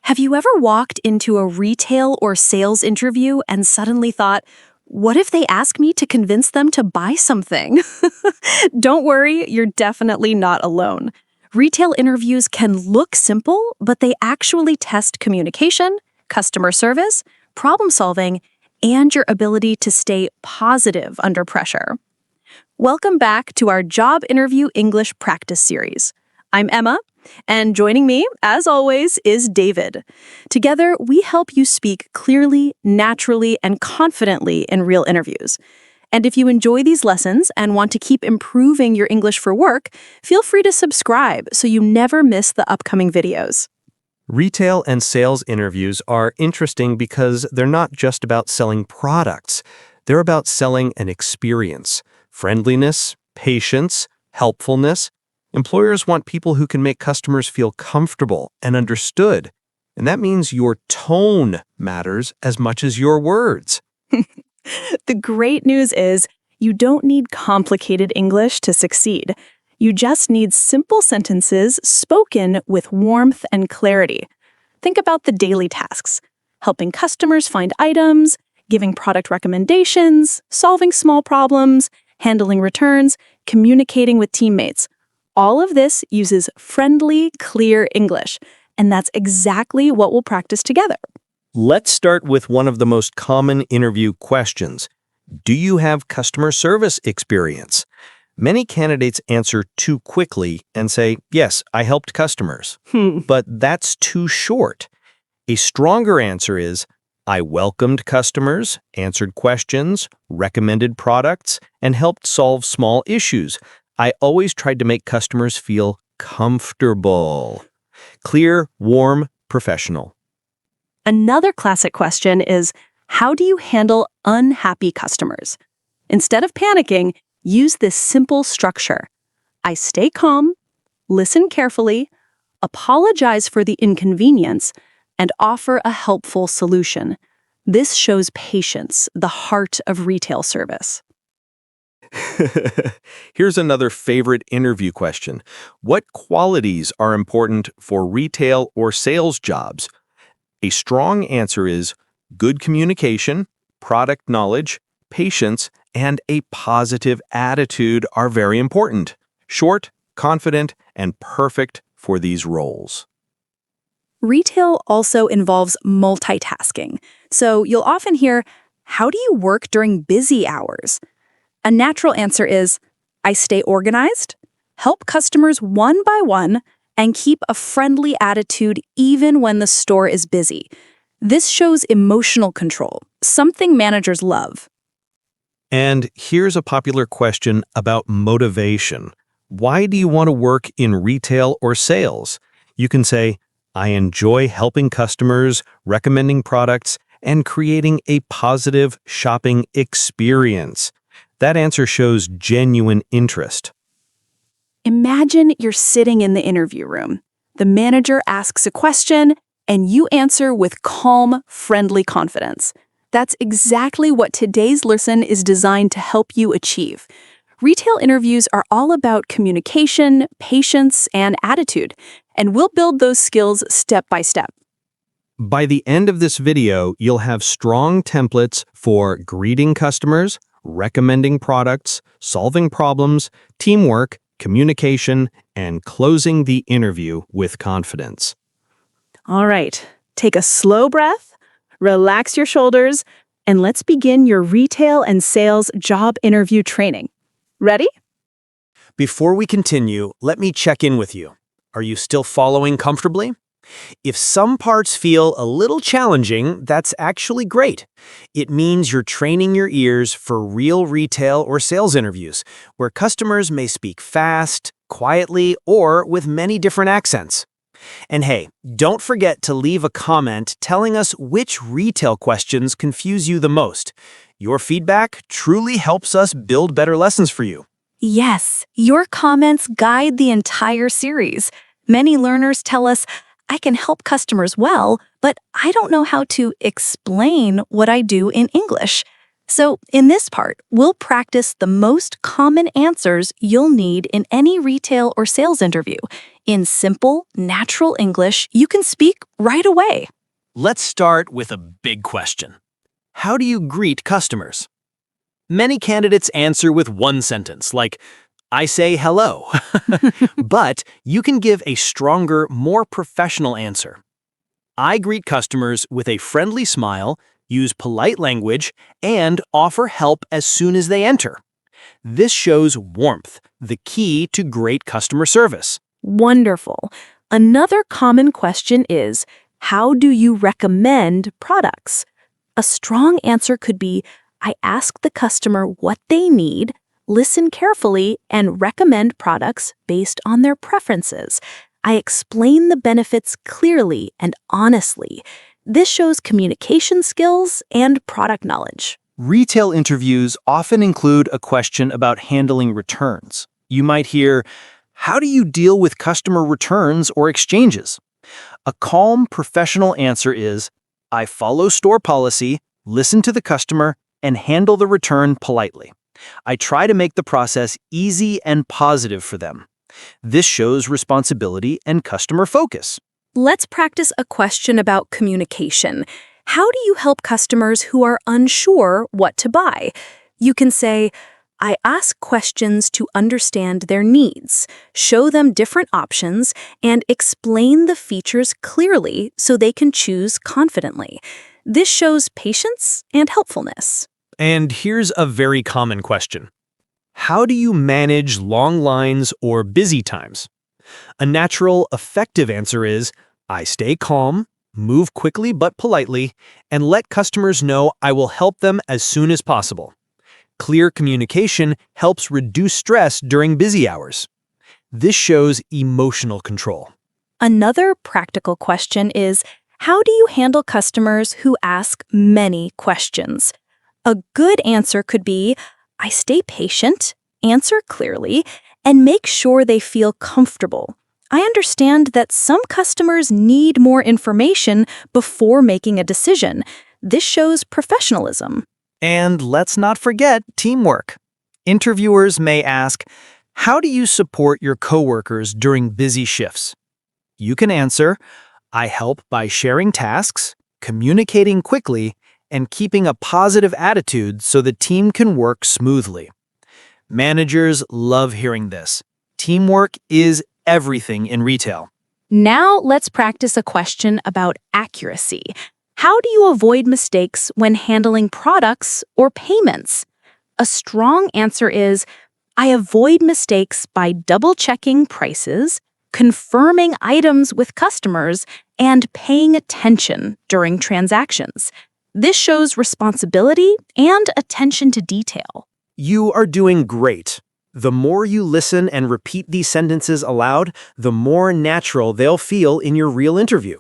Have you ever walked into a retail or sales interview and suddenly thought, what if they ask me to convince them to buy something? Don't worry, you're definitely not alone. Retail interviews can look simple, but they actually test communication, customer service, problem solving, and your ability to stay positive under pressure. Welcome back to our Job Interview English Practice Series. I'm Emma, and joining me, as always, is David. Together, we help you speak clearly, naturally, and confidently in real interviews. And if you enjoy these lessons and want to keep improving your English for work, feel free to subscribe so you never miss the upcoming videos. Retail and sales interviews are interesting because they're not just about selling products. They're about selling an experience, friendliness, patience, helpfulness. Employers want people who can make customers feel comfortable and understood. And that means your tone matters as much as your words. The great news is you don't need complicated English to succeed. You just need simple sentences spoken with warmth and clarity. Think about the daily tasks: helping customers find items, giving product recommendations, solving small problems, handling returns, communicating with teammates. All of this uses friendly, clear English, and that's exactly what we'll practice together. Let's start with one of the most common interview questions. Do you have customer service experience? Many candidates answer too quickly and say, yes, I helped customers. But that's too short. A stronger answer is, I welcomed customers, answered questions, recommended products, and helped solve small issues. I always tried to make customers feel comfortable. Clear, warm, professional. Another classic question is, how do you handle unhappy customers? Instead of panicking, use this simple structure. I stay calm, listen carefully, apologize for the inconvenience, and offer a helpful solution. This shows patience, the heart of retail service. Here's another favorite interview question. What qualities are important for retail or sales jobs? A strong answer is good communication, product knowledge, patience, and a positive attitude are very important. Short, confident, and perfect for these roles. Retail also involves multitasking, so you'll often hear, how do you work during busy hours? A natural answer is, I stay organized, help customers one by one, and keep a friendly attitude even when the store is busy. This shows emotional control, something managers love. And here's a popular question about motivation. Why do you want to work in retail or sales? You can say, I enjoy helping customers, recommending products, and creating a positive shopping experience. That answer shows genuine interest. Imagine you're sitting in the interview room. The manager asks a question, and you answer with calm, friendly confidence. That's exactly what today's lesson is designed to help you achieve. Retail interviews are all about communication, patience, and attitude, and we'll build those skills step by step. By the end of this video, you'll have strong templates for greeting customers, recommending products, solving problems, teamwork, communication, and closing the interview with confidence. All right, take a slow breath, relax your shoulders, and let's begin your retail and sales job interview training. Ready? Before we continue, let me check in with you. Are you still following comfortably? If some parts feel a little challenging, that's actually great. It means you're training your ears for real retail or sales interviews, where customers may speak fast, quietly, or with many different accents. And hey, don't forget to leave a comment telling us which retail questions confuse you the most. Your feedback truly helps us build better lessons for you. Yes, your comments guide the entire series. Many learners tell us, I can help customers well, but I don't know how to explain what I do in English. So, in this part, we'll practice the most common answers you'll need in any retail or sales interview. In simple, natural English you can speak right away. Let's start with a big question. How do you greet customers? Many candidates answer with one sentence, like, I say hello. But you can give a stronger, more professional answer. I greet customers with a friendly smile, use polite language, and offer help as soon as they enter. This shows warmth, the key to great customer service. Wonderful. Another common question is, how do you recommend products? A strong answer could be, I ask the customer what they need, listen carefully, and recommend products based on their preferences. I explain the benefits clearly and honestly. This shows communication skills and product knowledge. Retail interviews often include a question about handling returns. You might hear, how do you deal with customer returns or exchanges? A calm, professional answer is, I follow store policy, listen to the customer, and handle the return politely. I try to make the process easy and positive for them. This shows responsibility and customer focus. Let's practice a question about communication. How do you help customers who are unsure what to buy? You can say, I ask questions to understand their needs, show them different options, and explain the features clearly so they can choose confidently. This shows patience and helpfulness. And here's a very common question. How do you manage long lines or busy times? A natural, effective answer is, I stay calm, move quickly but politely, and let customers know I will help them as soon as possible. Clear communication helps reduce stress during busy hours. This shows emotional control. Another practical question is, how do you handle customers who ask many questions? A good answer could be, I stay patient, answer clearly, and make sure they feel comfortable. I understand that some customers need more information before making a decision. This shows professionalism. And let's not forget teamwork. Interviewers may ask, how do you support your coworkers during busy shifts? You can answer, I help by sharing tasks, communicating quickly, and keeping a positive attitude so the team can work smoothly. Managers love hearing this. Teamwork is everything in retail. Now let's practice a question about accuracy. How do you avoid mistakes when handling products or payments? A strong answer is, I avoid mistakes by double-checking prices, confirming items with customers, and paying attention during transactions. This shows responsibility and attention to detail. You are doing great. The more you listen and repeat these sentences aloud, the more natural they'll feel in your real interview.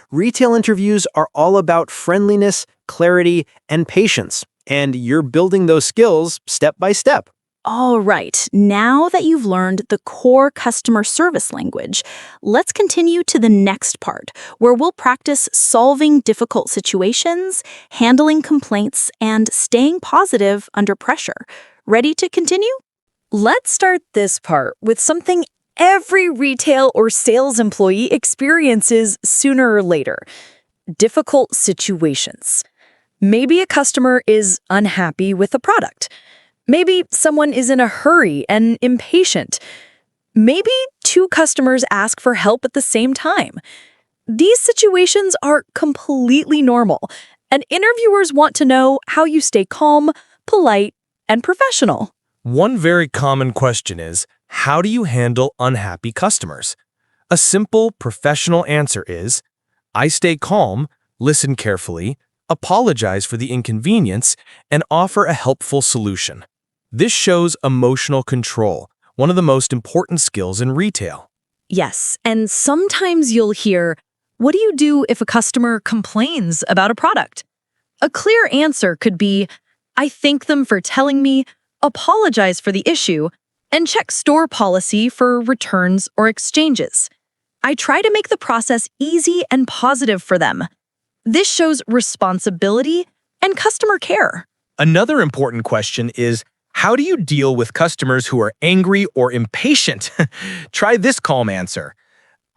Retail interviews are all about friendliness, clarity, and patience, and you're building those skills step by step. All right, now that you've learned the core customer service language, let's continue to the next part, where we'll practice solving difficult situations, handling complaints, and staying positive under pressure. Ready to continue? Let's start this part with something every retail or sales employee experiences sooner or later: difficult situations. Maybe a customer is unhappy with a product. Maybe someone is in a hurry and impatient. Maybe two customers ask for help at the same time. These situations are completely normal, and interviewers want to know how you stay calm, polite, and professional. One very common question is, how do you handle unhappy customers? A simple, professional answer is, I stay calm, listen carefully, apologize for the inconvenience, and offer a helpful solution. This shows emotional control, one of the most important skills in retail. Yes, and sometimes you'll hear, what do you do if a customer complains about a product? A clear answer could be, I thank them for telling me, apologize for the issue, and check store policy for returns or exchanges. I try to make the process easy and positive for them. This shows responsibility and customer care. Another important question is, how do you deal with customers who are angry or impatient? Try this calm answer.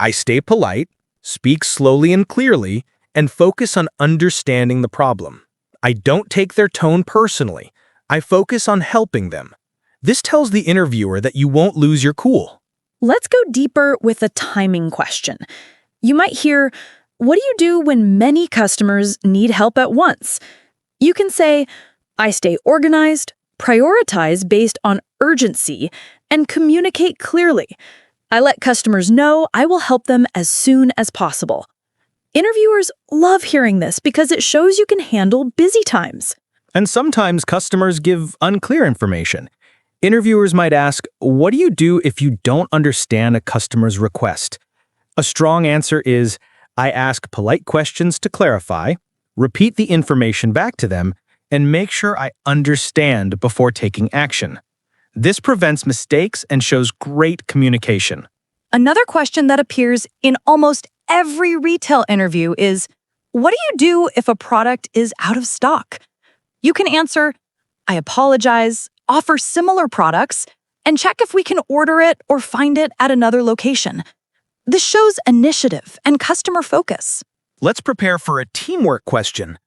I stay polite, speak slowly and clearly, and focus on understanding the problem. I don't take their tone personally. I focus on helping them. This tells the interviewer that you won't lose your cool. Let's go deeper with a timing question. You might hear, what do you do when many customers need help at once? You can say, I stay organized, prioritize based on urgency, and communicate clearly. I let customers know I will help them as soon as possible. Interviewers love hearing this because it shows you can handle busy times. And sometimes customers give unclear information. Interviewers might ask, what do you do if you don't understand a customer's request? A strong answer is, I ask polite questions to clarify, repeat the information back to them, and make sure I understand before taking action. This prevents mistakes and shows great communication. Another question that appears in almost every retail interview is, what do you do if a product is out of stock? You can answer, I apologize, offer similar products, and check if we can order it or find it at another location. This shows initiative and customer focus. Let's prepare for a teamwork question.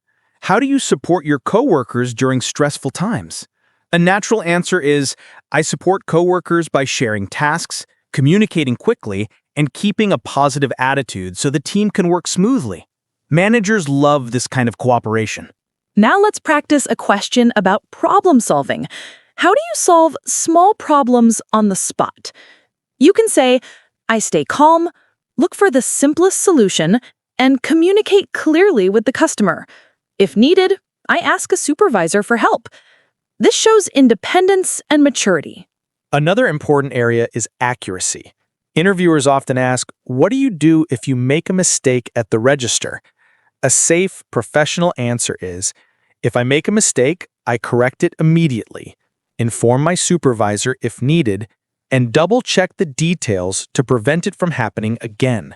How do you support your coworkers during stressful times? A natural answer is, I support coworkers by sharing tasks, communicating quickly, and keeping a positive attitude so the team can work smoothly. Managers love this kind of cooperation. Now let's practice a question about problem solving. How do you solve small problems on the spot? You can say, I stay calm, look for the simplest solution, and communicate clearly with the customer. If needed, I ask a supervisor for help. This shows independence and maturity. Another important area is accuracy. Interviewers often ask, what do you do if you make a mistake at the register? A safe, professional answer is, if I make a mistake, I correct it immediately, inform my supervisor if needed, and double-check the details to prevent it from happening again.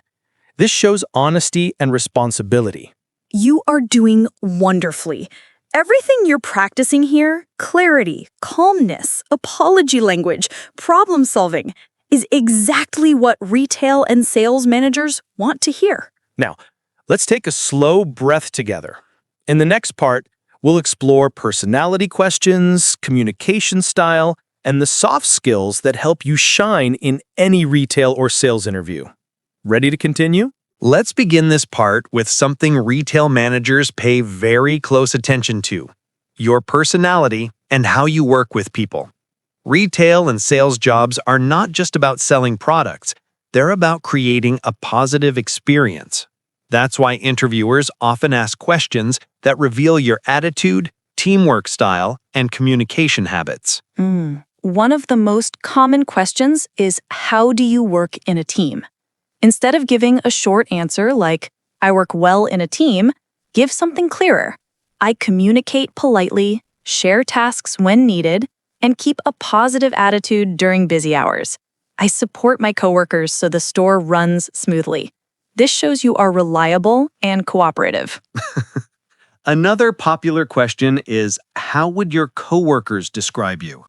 This shows honesty and responsibility. You are doing wonderfully. Everything you're practicing here, clarity, calmness, apology language, problem solving, is exactly what retail and sales managers want to hear. Now, let's take a slow breath together. In the next part, we'll explore personality questions, communication style, and the soft skills that help you shine in any retail or sales interview. Ready to continue? Let's begin this part with something retail managers pay very close attention to: your personality and how you work with people. Retail and sales jobs are not just about selling products, they're about creating a positive experience. That's why interviewers often ask questions that reveal your attitude, teamwork style, and communication habits. One of the most common questions is, how do you work in a team? Instead of giving a short answer like, I work well in a team, give something clearer. I communicate politely, share tasks when needed, and keep a positive attitude during busy hours. I support my coworkers so the store runs smoothly. This shows you are reliable and cooperative. Another popular question is, how would your coworkers describe you?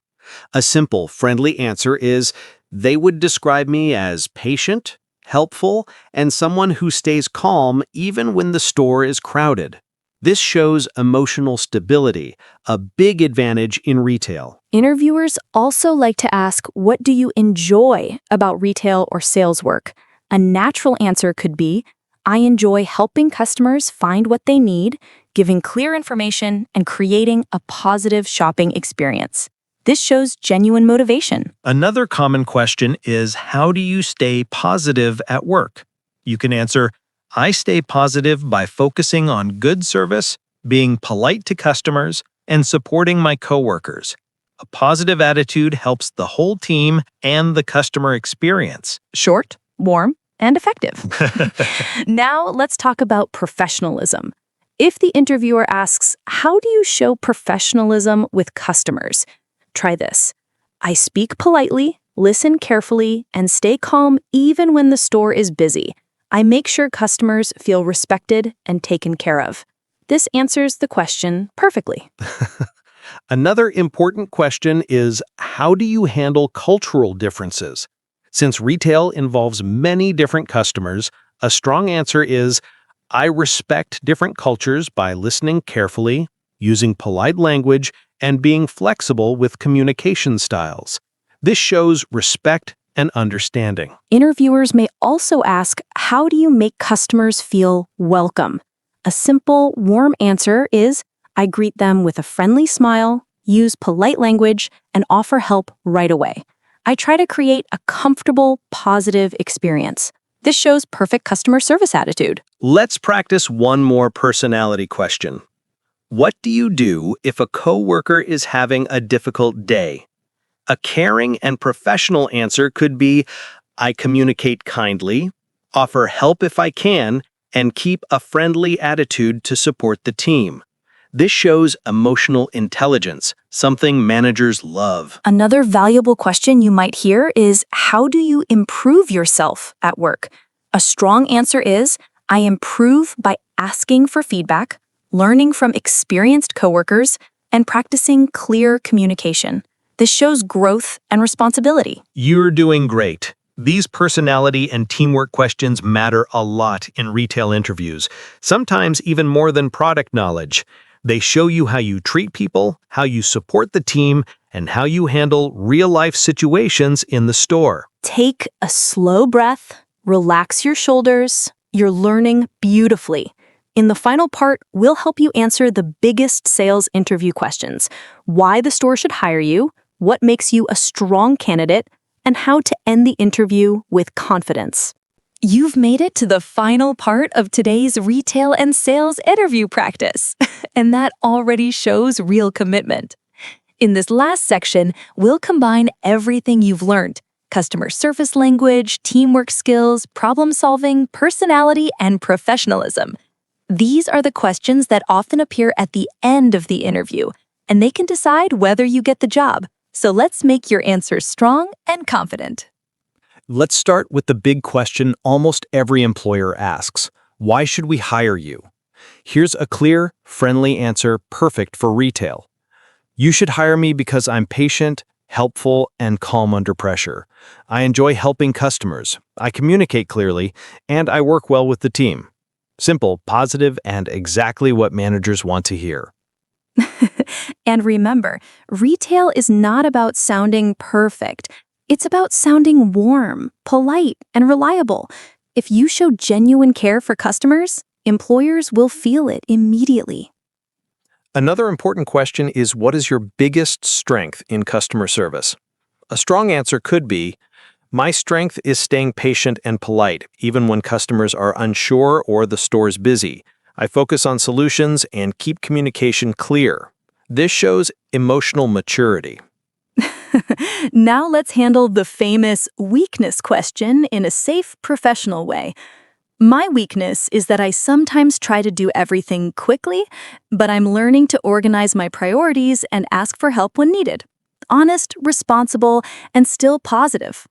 A simple, friendly answer is, they would describe me as patient, helpful, and someone who stays calm even when the store is crowded. This shows emotional stability, a big advantage in retail. Interviewers also like to ask, what do you enjoy about retail or sales work? A natural answer could be, I enjoy helping customers find what they need, giving clear information, and creating a positive shopping experience. This shows genuine motivation. Another common question is, how do you stay positive at work? You can answer, I stay positive by focusing on good service, being polite to customers, and supporting my coworkers. A positive attitude helps the whole team and the customer experience. Short, warm, and effective. Now let's talk about professionalism. If the interviewer asks, how do you show professionalism with customers? Try this. I speak politely, listen carefully, and stay calm even when the store is busy. I make sure customers feel respected and taken care of. This answers the question perfectly. Another important question is, how do you handle cultural differences? Since retail involves many different customers, a strong answer is, I respect different cultures by listening carefully, using polite language, and being flexible with communication styles. This shows respect and understanding. Interviewers may also ask, how do you make customers feel welcome? A simple, warm answer is, I greet them with a friendly smile, use polite language, and offer help right away. I try to create a comfortable, positive experience. This shows perfect customer service attitude. Let's practice one more personality question. What do you do if a coworker is having a difficult day? A caring and professional answer could be, I communicate kindly, offer help if I can, and keep a friendly attitude to support the team. This shows emotional intelligence, something managers love. Another valuable question you might hear is, how do you improve yourself at work? A strong answer is, I improve by asking for feedback, learning from experienced coworkers, and practicing clear communication. This shows growth and responsibility. You're doing great. These personality and teamwork questions matter a lot in retail interviews, sometimes even more than product knowledge. They show you how you treat people, how you support the team, and how you handle real-life situations in the store. Take a slow breath, relax your shoulders. You're learning beautifully. In the final part, we'll help you answer the biggest sales interview questions: why the store should hire you, what makes you a strong candidate, and how to end the interview with confidence. You've made it to the final part of today's retail and sales interview practice, and that already shows real commitment. In this last section, we'll combine everything you've learned: customer service language, teamwork skills, problem solving, personality, and professionalism. These are the questions that often appear at the end of the interview, and they can decide whether you get the job. So let's make your answers strong and confident. Let's start with the big question almost every employer asks. Why should we hire you? Here's a clear, friendly answer perfect for retail. You should hire me because I'm patient, helpful, and calm under pressure. I enjoy helping customers. I communicate clearly, and I work well with the team. Simple, positive, and exactly what managers want to hear. And remember, retail is not about sounding perfect. It's about sounding warm, polite, and reliable. If you show genuine care for customers, employers will feel it immediately. Another important question is, what is your biggest strength in customer service? A strong answer could be, my strength is staying patient and polite, even when customers are unsure or the store's busy. I focus on solutions and keep communication clear. This shows emotional maturity. Now let's handle the famous weakness question in a safe, professional way. My weakness is that I sometimes try to do everything quickly, but I'm learning to organize my priorities and ask for help when needed. Honest, responsible, and still positive.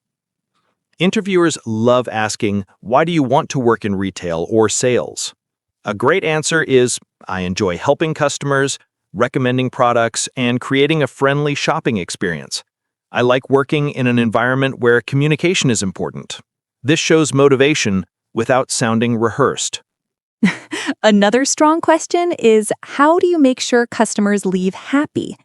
Interviewers love asking, why do you want to work in retail or sales? A great answer is, I enjoy helping customers, recommending products, and creating a friendly shopping experience. I like working in an environment where communication is important. This shows motivation without sounding rehearsed. Another strong question is, how do you make sure customers leave happy?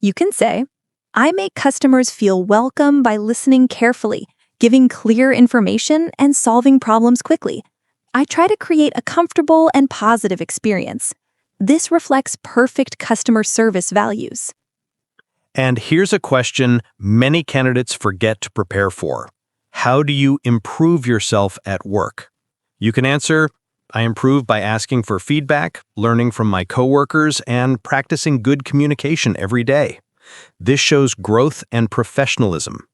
You can say, I make customers feel welcome by listening carefully, giving clear information, and solving problems quickly. I try to create a comfortable and positive experience. This reflects perfect customer service values. And here's a question many candidates forget to prepare for. How do you improve yourself at work? You can answer, I improve by asking for feedback, learning from my coworkers, and practicing good communication every day. This shows growth and professionalism.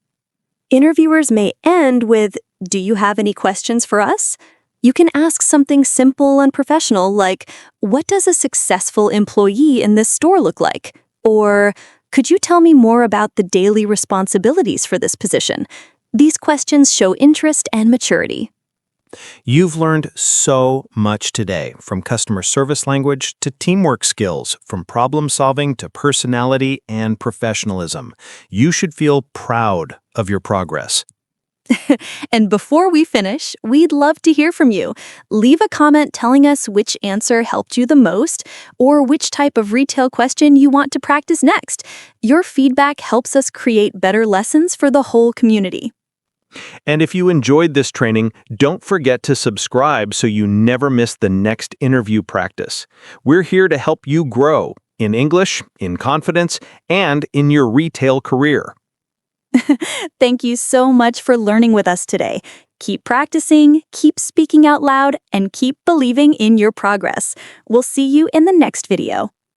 Interviewers may end with, do you have any questions for us? You can ask something simple and professional like, what does a successful employee in this store look like? Or, could you tell me more about the daily responsibilities for this position? These questions show interest and maturity. You've learned so much today, from customer service language to teamwork skills, from problem solving to personality and professionalism. You should feel proud of your progress. And before we finish, we'd love to hear from you. Leave a comment telling us which answer helped you the most or which type of retail question you want to practice next. Your feedback helps us create better lessons for the whole community. And if you enjoyed this training, don't forget to subscribe so you never miss the next interview practice. We're here to help you grow in English, in confidence, and in your retail career. Thank you so much for learning with us today. Keep practicing, keep speaking out loud, and keep believing in your progress. We'll see you in the next video.